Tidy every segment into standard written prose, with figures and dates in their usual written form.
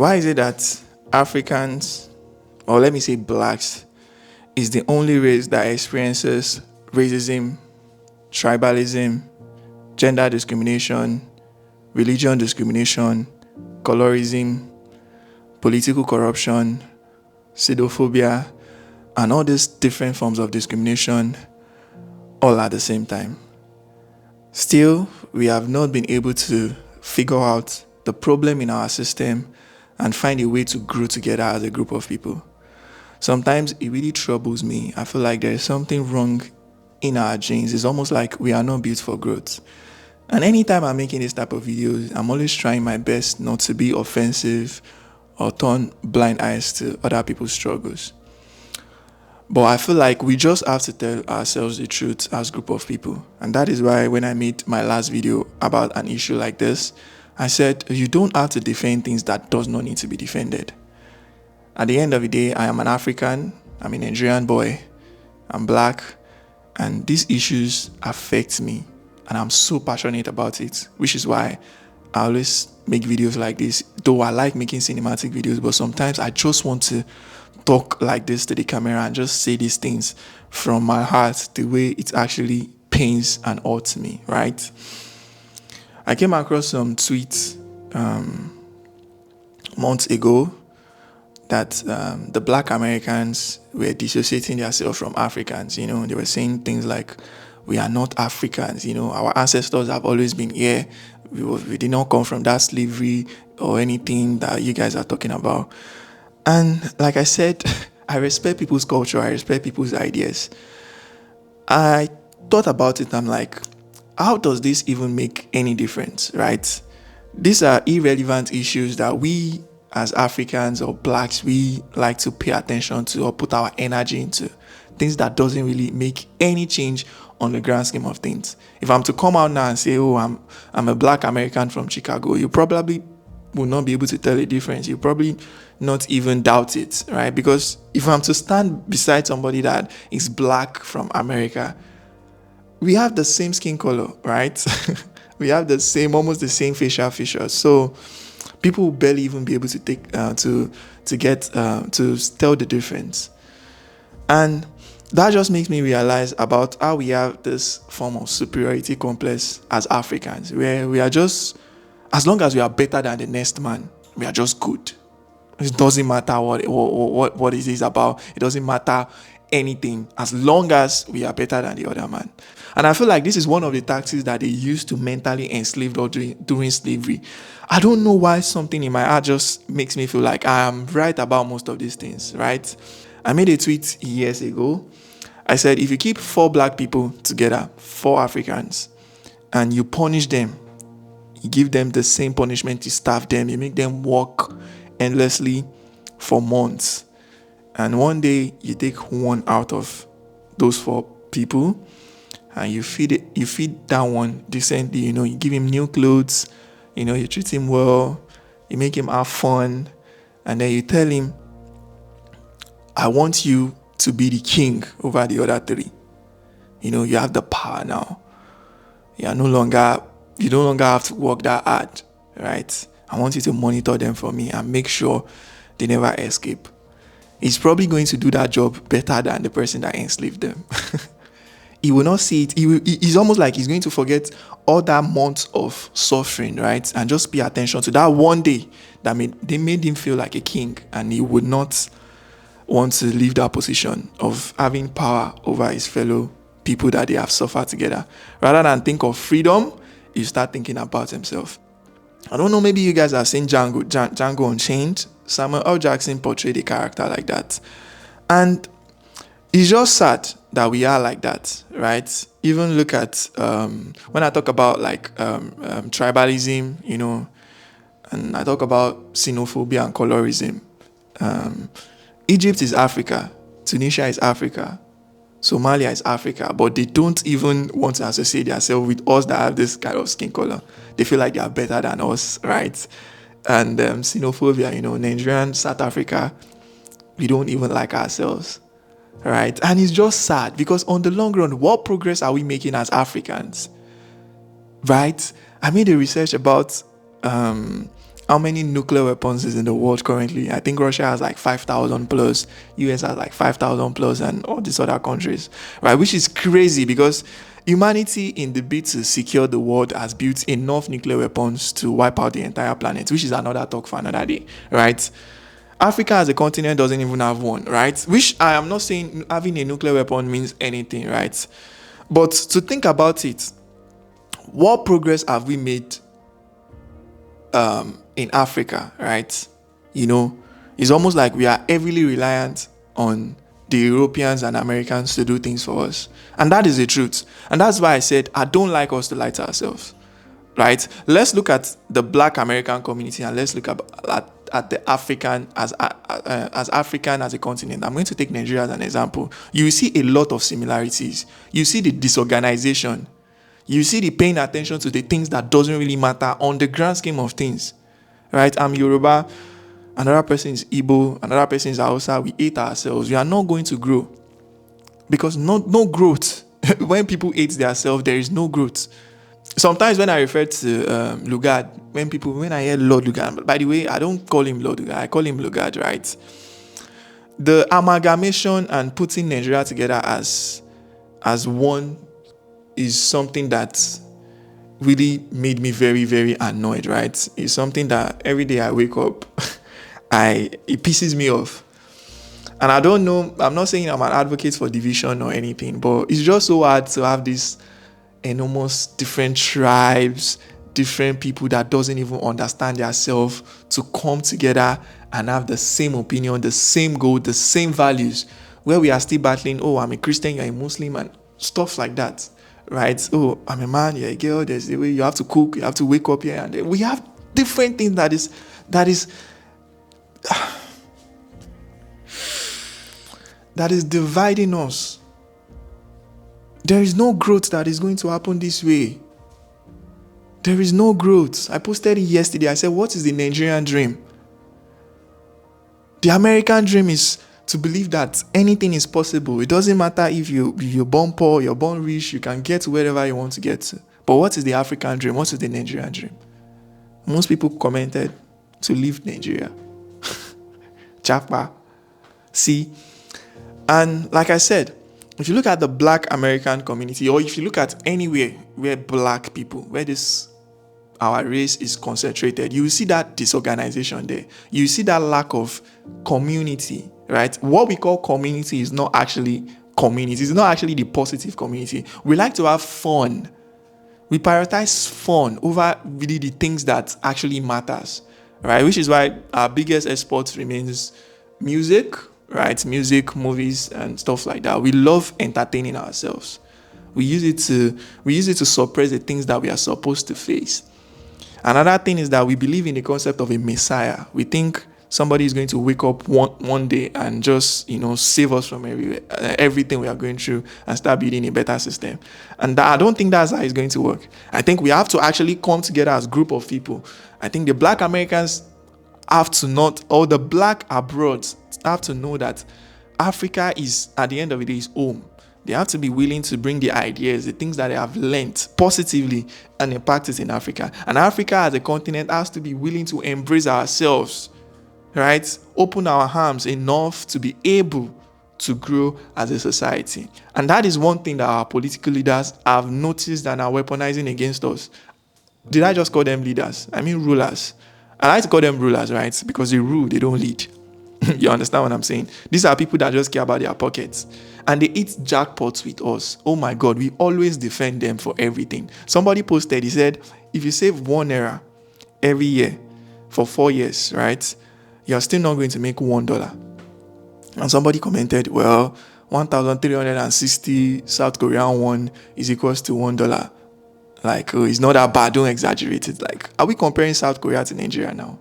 Why is it that Africans, or let me say blacks, is the only race that experiences racism, tribalism, gender discrimination, religion discrimination, colorism, political corruption, xenophobia, and all these different forms of discrimination all at the same time? Still, we have not been able to figure out the problem in our system and find a way to grow together as a group of people. Sometimes it really troubles me. I feel like there is something wrong in our genes. It's almost like we are not built for growth. And anytime I'm making this type of videos, I'm always trying my best not to be offensive or turn blind eyes to other people's struggles. But I feel like we just have to tell ourselves the truth as a group of people. And that is why when I made my last video about an issue like this, I said, you don't have to defend things that does not need to be defended. At the end of the day, I am an African, I'm a Nigerian boy, I'm black, and these issues affect me. And I'm so passionate about it, which is why I always make videos like this. Though I like making cinematic videos, but sometimes I just want to talk like this to the camera and just say these things from my heart the way it actually pains and hurts me, right? I came across some tweets months ago that the black Americans were dissociating themselves from Africans. They were saying things like, we are not Africans, our ancestors have always been here. We did not come from that slavery or anything that you guys are talking about. And like I said, I respect people's culture, I respect people's ideas. I thought about it, I'm like, how does this even make any difference, right? These are irrelevant issues that we as Africans or blacks, we like to pay attention to or put our energy into. Things that doesn't really make any change on the grand scheme of things. If I'm to come out now and say, oh, I'm a black American from Chicago, you probably will not be able to tell the difference. You probably not even doubt it, right? Because if I'm to stand beside somebody that is black from America, we have the same skin color, right? We have almost the same facial features. So people will barely even be able to tell the difference. And that just makes me realize about how we have this form of superiority complex as Africans, where we are just, as long as we are better than the next man, we are just good. It doesn't matter what it is about. It doesn't matter anything as long as we are better than the other man. And I feel like this is one of the tactics that they used to mentally enslave or during slavery. I don't know why something in my heart just makes me feel like I am right about most of these things, right? I made a tweet years ago. I said, if you keep 4 black people together, 4 Africans, and you punish them, you give them the same punishment, you starve them, you make them work endlessly for months, and one day you take one out of those 4 people and you feed that one decently, you give him new clothes, you treat him well, you make him have fun, and then you tell him, I want you to be the king over the other 3. You have the power now. You no longer have to work that hard, right? I want you to monitor them for me and make sure they never escape. He's probably going to do that job better than the person that enslaved them. He will not see it. He's almost like he's going to forget all that months of suffering, right? And just pay attention to that one day that they made him feel like a king, and he would not want to leave that position of having power over his fellow people that they have suffered together. Rather than think of freedom, you start thinking about himself. I don't know, maybe you guys have seen Django Unchained. Samuel L. Jackson portrayed a character like that. And it's just sad that we are like that, right? Even look at, when I talk about tribalism, and I talk about xenophobia and colorism. Egypt is Africa, Tunisia is Africa, Somalia is Africa, but they don't even want to associate themselves with us that have this kind of skin color. They feel like they are better than us, right? And xenophobia, Nigerian, South Africa, we don't even like ourselves, right? And it's just sad because on the long run, what progress are we making as Africans, right? I made a research about How many nuclear weapons is in the world currently? I think Russia has like 5,000 plus, US has like 5,000 plus, and all these other countries, right? Which is crazy because humanity, in the bid to secure the world, has built enough nuclear weapons to wipe out the entire planet, which is another talk for another day, right? Africa as a continent doesn't even have one, right? Which I am not saying having a nuclear weapon means anything, right? But to think about it, what progress have we made in Africa, right? You know, it's almost like we are heavily reliant on the Europeans and Americans to do things for us. And that is the truth. And that's why I said I don't like us to lie to ourselves, right? Let's look at the Black American community and let's look at the African as African as a continent. I'm going to take Nigeria as an example. You see a lot of similarities. You see the disorganization. You see the paying attention to the things that doesn't really matter on the grand scheme of things, right? I'm Yoruba, another person is Igbo, another person is Hausa. We hate ourselves. We are not going to grow because no growth. When people hate themselves, there is no growth. Sometimes when I refer to Lugard, when I hear Lord Lugard, by the way, I don't call him Lord Lugard, I call him Lugard, right? The amalgamation and putting Nigeria together as one is something that really made me very, very annoyed, right? It's something that every day I wake up, it pisses me off. And I don't know, I'm not saying I'm an advocate for division or anything, but it's just so hard to have these enormous different tribes, different people that doesn't even understand themselves to come together and have the same opinion, the same goal, the same values, where we are still battling, oh, I'm a Christian, you're a Muslim, and stuff like that, right? Oh, I'm a man, you're a girl, there's the way you have to cook, you have to wake up here, and we have different things that is dividing us. There is no growth that is going to happen this way. There is no growth. I posted it yesterday. I said, what is the Nigerian dream? The American dream is to believe that anything is possible. It doesn't matter if you're born poor, you're born rich, you can get to wherever you want to get to. But what is the African dream? What is the Nigerian dream? Most people commented to leave Nigeria. Chapa. See? And like I said, if you look at the Black American community, or if you look at anywhere where Black people, where our race is concentrated, you will see that disorganization there. You see that lack of community, right? What we call community is not actually community. It's not actually the positive community. We like to have fun. We prioritize fun over really the things that actually matters, right? Which is why our biggest export remains music, right? Music, movies, and stuff like that. We love entertaining ourselves. We use it to suppress the things that we are supposed to face. Another thing is that we believe in the concept of a Messiah. We think somebody is going to wake up one day and just, save us from everything we are going through and start building a better system. And I don't think that's how it's going to work. I think we have to actually come together as a group of people. I think the Black Americans have to not, or the Black abroad have to know that Africa is, at the end of the day, is home. They have to be willing to bring the ideas, the things that they have learned positively and impact it in Africa. And Africa as a continent has to be willing to embrace ourselves, right? Open our arms enough to be able to grow as a society. And that is one thing that our political leaders have noticed and are weaponizing against us. Did I just call them leaders? I mean rulers. I like to call them rulers, right? Because they rule, they don't lead. You understand what I'm saying? These are people that just care about their pockets. And they eat jackpots with us. Oh my God, we always defend them for everything. Somebody posted, he said, if you save $1 every year for 4 years, right, you're still not going to make $1. And somebody commented, well, 1,360 South Korean won is equals to $1. Like, oh, it's not that bad, don't exaggerate it. Like, are we comparing South Korea to Nigeria now?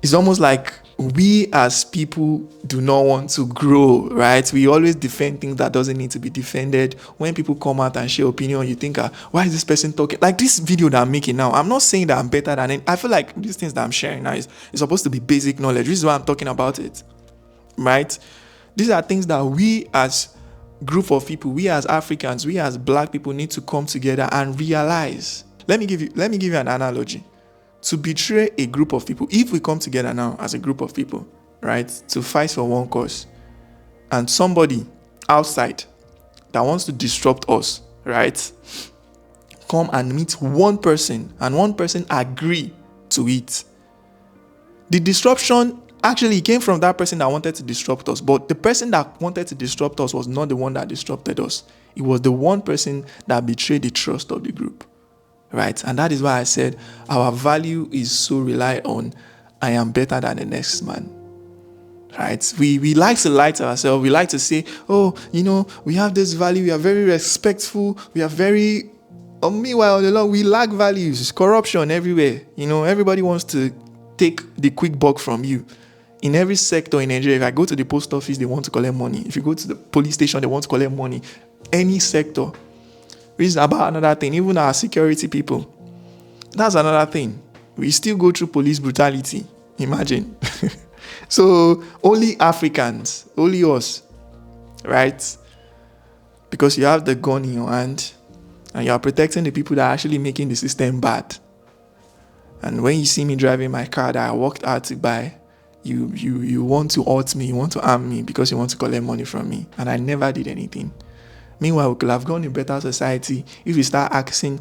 It's almost like we as people do not want to grow, right? We always defend things that doesn't need to be defended. When people come out and share opinion, you think, why is this person talking? Like this video that I'm making now, I'm not saying that I'm better than it. I feel like these things that I'm sharing now is supposed to be basic knowledge. This is why I'm talking about it, right? These are things that we as group of people, we as Africans, we as Black people need to come together and realize. Let me give you an analogy to betray a group of people, if we come together now as a group of people, right, to fight for one cause, and somebody outside that wants to disrupt us, right, come and meet one person, and one person agree to it, the disruption actually came from that person that wanted to disrupt us. But the person that wanted to disrupt us was not the one that disrupted us. It was the one person that betrayed the trust of the group, right? And that is why I said our value is so relied on, I am better than the next man, right? We like to lie to ourselves. We like to say, oh, we have this value. We are very respectful. We are very... meanwhile, we lack values. Corruption everywhere. Everybody wants to take the quick buck from you. In every sector in Nigeria, if I go to the post office, they want to collect money. If you go to the police station, they want to collect money. Any sector. Which is about another thing. Even our security people. That's another thing. We still go through police brutality. Imagine. So, only Africans, only us, right? Because you have the gun in your hand and you are protecting the people that are actually making the system bad. And when you see me driving my car that I worked hard to buy, you want to hurt me, you want to harm me because you want to collect money from me. And I never did anything. Meanwhile, we could have gone in a better society if we start asking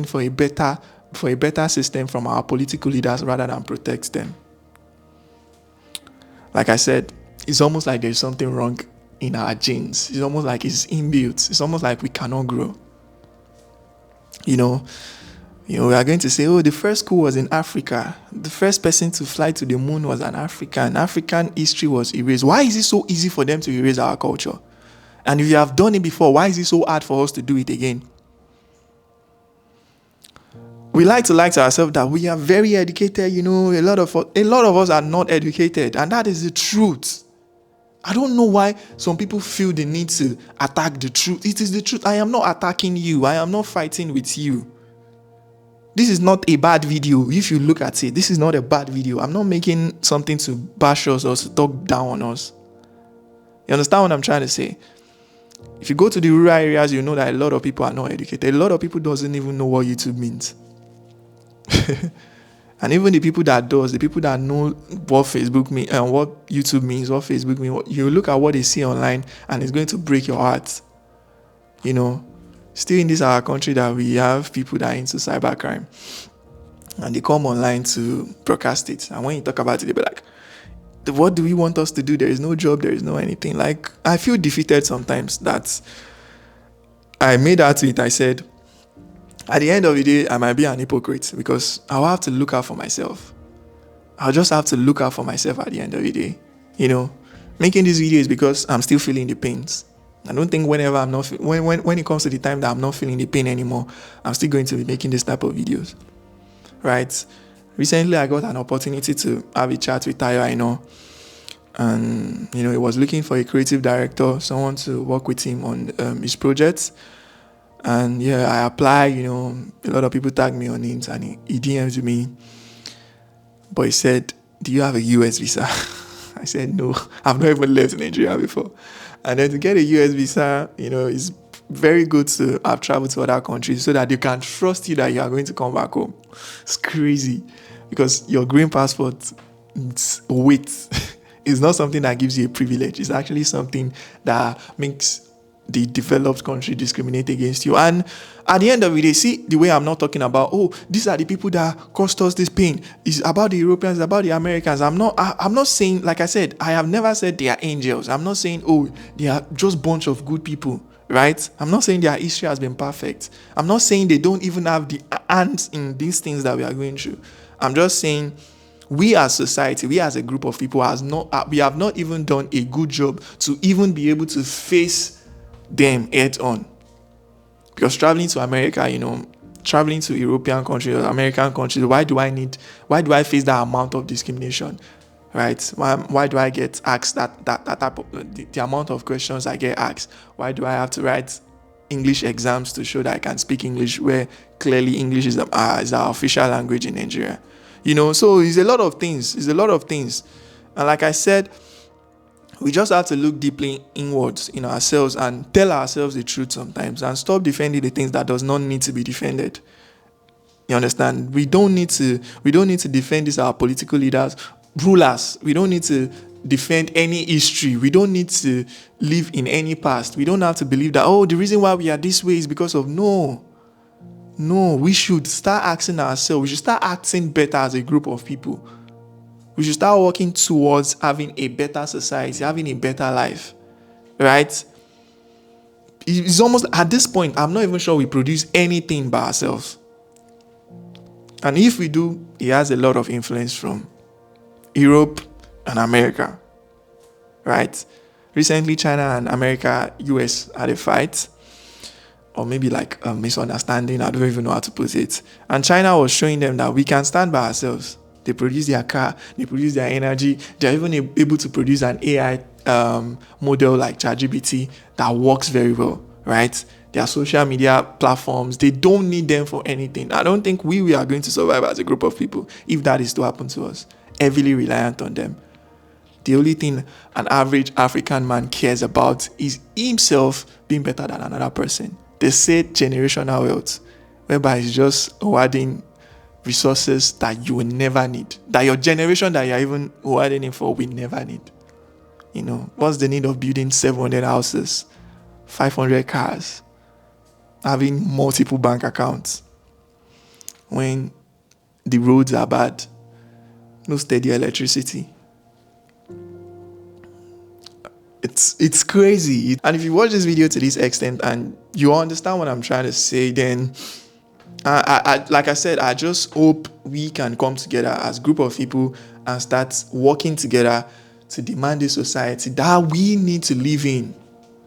for a better system from our political leaders rather than protect them. Like I said, it's almost like there's something wrong in our genes. It's almost like it's inbuilt. It's almost like we cannot grow. We are going to say, oh, the first school was in Africa. The first person to fly to the moon was an African. African history was erased. Why is it so easy for them to erase our culture? And if you have done it before, why is it so hard for us to do it again? We like to lie to ourselves that we are very educated. A lot of us are not educated. And that is the truth. I don't know why some people feel the need to attack the truth. It is the truth. I am not attacking you. I am not fighting with you. This is not a bad video. If you look at it, this is not a bad video. I'm not making something to bash us or to talk down on us. You understand what I'm trying to say? If you go to the rural areas, you know that a lot of people are not educated. A lot of people doesn't even know what YouTube means. And even the people that does, the people that know what Facebook means and what YouTube means, what Facebook means, you look at what they see online and it's going to break your heart. Still in this our country that we have people that are into cybercrime. And they come online to broadcast it. And when you talk about it, they'll be like, what do we want us to do? There is no job, there is no anything. Like, I feel defeated sometimes that I made that tweet. I said, at the end of the day, I might be an hypocrite because I'll have to look out for myself. I'll just have to look out for myself at the end of the day. Making these videos because I'm still feeling the pains. I don't think when it comes to the time that I'm not feeling the pain anymore, I'm still going to be making this type of videos, right? Recently, I got an opportunity to have a chat with Tayo, and he was looking for a creative director, someone to work with him on his projects. And I applied. A lot of people tagged me on it, and he DM'd me. But he said, "Do you have a US visa?" I said, "No, I've not even left Nigeria before." And then to get a US visa, it's very good to have traveled to other countries so that they can trust you that you are going to come back home. It's crazy because your green passport, it's weight. It's not something that gives you a privilege. It's actually something that makes the developed country discriminate against you. And at the end of the day, see the way I'm not talking about, oh, these are the people that caused us this pain. It's about the Europeans, about the Americans. I'm not saying, like I said, I have never said they are angels. I'm not saying, oh, they are just bunch of good people, right? I'm not saying their history has been perfect. I'm not saying they don't even have the hands in these things that we are going through. I'm just saying we as society, we as a group of people, we have not even done a good job to even be able to face them head on. Because traveling to America, traveling to European countries or American countries, why do I face that amount of discrimination, right? Why do I get asked that type of the amount of questions I get asked? Why do I have to write English exams to show that I can speak English, where clearly English is our official language in Nigeria? So it's a lot of things. And like I said, we just have to look deeply inwards in ourselves and tell ourselves the truth sometimes and stop defending the things that does not need to be defended. You understand? We don't need to defend these our political leaders, rulers. We don't need to defend any history. We don't need to live in any past. We don't have to believe that, oh, the reason why we are this way is because of no. No, we should start asking ourselves. We should start acting better as a group of people. We should start working towards having a better society, having a better life. Right? It's almost at this point, I'm not even sure we produce anything by ourselves. And if we do, it has a lot of influence from Europe and America. Right? Recently, China and America, US had a fight. Or maybe like a misunderstanding. I don't even know how to put it. And China was showing them that we can stand by ourselves. They produce their car, they produce their energy. They're even able to produce an AI model like ChatGPT that works very well, right? Their social media platforms, they don't need them for anything. I don't think we are going to survive as a group of people if that is to happen to us, heavily reliant on them. The only thing an average African man cares about is himself being better than another person. They say generational wealth, whereby it's just hoarding resources that you will never need, that your generation that you're even hoarding it for will never need. You know, what's the need of building 700 houses, 500 cars, having multiple bank accounts when the roads are bad, no steady electricity? It's crazy. And if you watch this video to this extent and you understand what I'm trying to say, then I like I said, I just hope we can come together as a group of people and start working together to demand a society that we need to live in.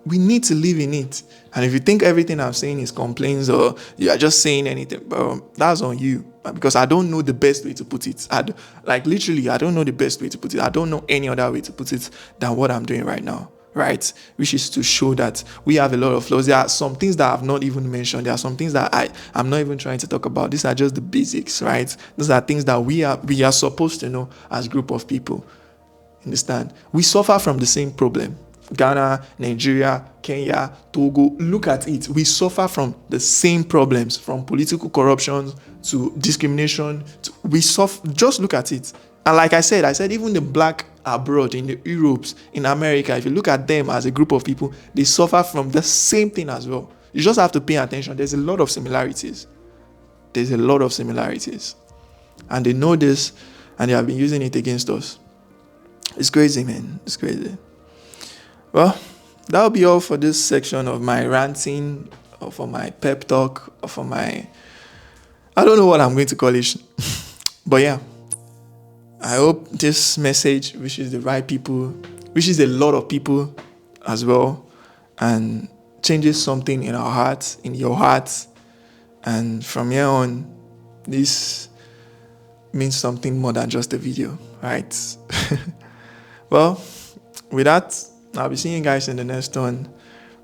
We need to live in it. And if you think everything I'm saying is complaints or you are just saying anything, that's on you. Because I don't know the best way to put it. I don't know the best way to put it. I don't know any other way to put it than what I'm doing right now. Right? Which is to show that we have a lot of flaws. There are some things that I've not even mentioned. There are some things that I'm not even trying to talk about. These are just the basics, right? These are things that we are supposed to know as a group of people. Understand? We suffer from the same problem. Ghana, Nigeria, Kenya, Togo, look at it. We suffer from the same problems, from political corruption to discrimination. Just look at it. And like I said, even the black abroad, in the Europes, in America, if you look at them as a group of people, they suffer from the same thing as well. You just have to pay attention. There's a lot of similarities. And they know this, and they have been using it against us. It's crazy, man. It's crazy. Well, that'll be all for this section of my ranting, or for my pep talk, or for my... I don't know what I'm going to call it. But yeah, I hope this message reaches the right people, reaches a lot of people as well, and changes something in our hearts, in your hearts. And from here on, this means something more than just a video, right? Well, with that, I'll be seeing you guys in the next one.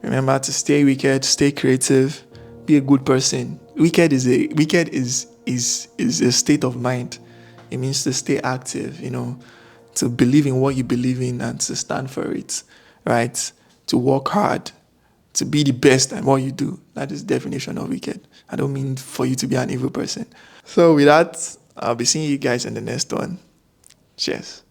Remember to stay wicked, stay creative, be a good person. Wicked is a state of mind. It means to stay active, to believe in what you believe in and to stand for it, right? To work hard, to be the best at what you do. That is the definition of wicked. I don't mean for you to be an evil person. So with that, I'll be seeing you guys in the next one. Cheers.